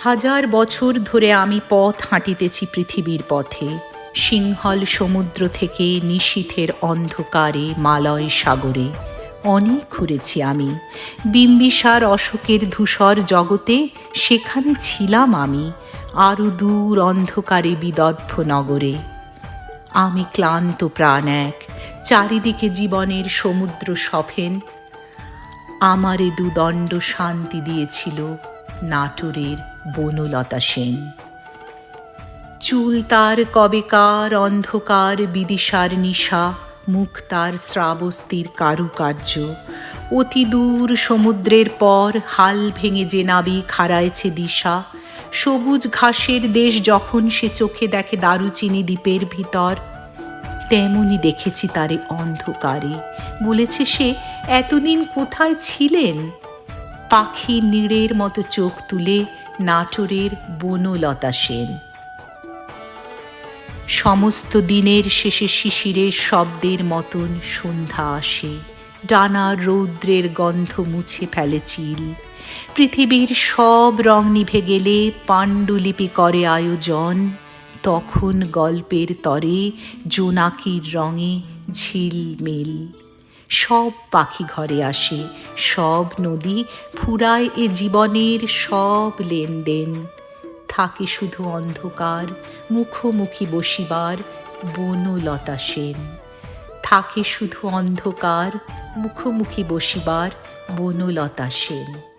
হাজার বছর ধরে আমি পথ হাঁটিতেছি পৃথিবীর পথে, সিংহল সমুদ্র থেকে নিশীথের অন্ধকারে মালয় সাগরে। অনেক ঘুরেছি আমি, বিম্বিসার অশোকের ধূসর জগতে, সেখানে ছিলাম আমি, আরো দূর অন্ধকারে বিদর্ভ নগরে। আমি ক্লান্ত প্রাণ এক, চারিদিকে জীবনের সমুদ্র সফেন। আমারে দুদণ্ড শান্তি দিয়েছিল নাটোরের বনলতা সেন। চুল তার কবেকার অন্ধকার বিদিশার নিশা, মুখ তার শ্রাবস্তির কারুকার্য। অতি দূর সমুদ্রের পর হাল ভেঙে যে নাবিক হারাইছে দিশা, সবুজ ঘাসের দেশ যখন সে চোখে দেখে দারুচিনি দ্বীপের ভিতর, তেমনি দেখেছি তারে অন্ধকারে। বলেছে সে, এতদিন কোথায় ছিলেন? পাখি নীড়ের মতো চোখ তুলে নাটোরের বনলতা সেন। সমস্ত দিনের শেষে শিশিরের শব্দের মতন সন্ধ্যা আসে, ডানার রৌদ্রের গন্ধ মুছে ফেলে চিল। পৃথিবীর সব রং নিভে গেলে পাণ্ডুলিপি করে আয়োজন, তখন গল্পের তরে জোনাকির রঙে ঝিলমিল। সব পাখি ঘরে আসে, সব নদী ফুরায় এ জীবনের সব লেনদেন। থাকে শুধু অন্ধকার মুখোমুখি বসিবার বনলতা সেন। থাকে শুধু অন্ধকার মুখোমুখি বসিবার বনলতা সেন।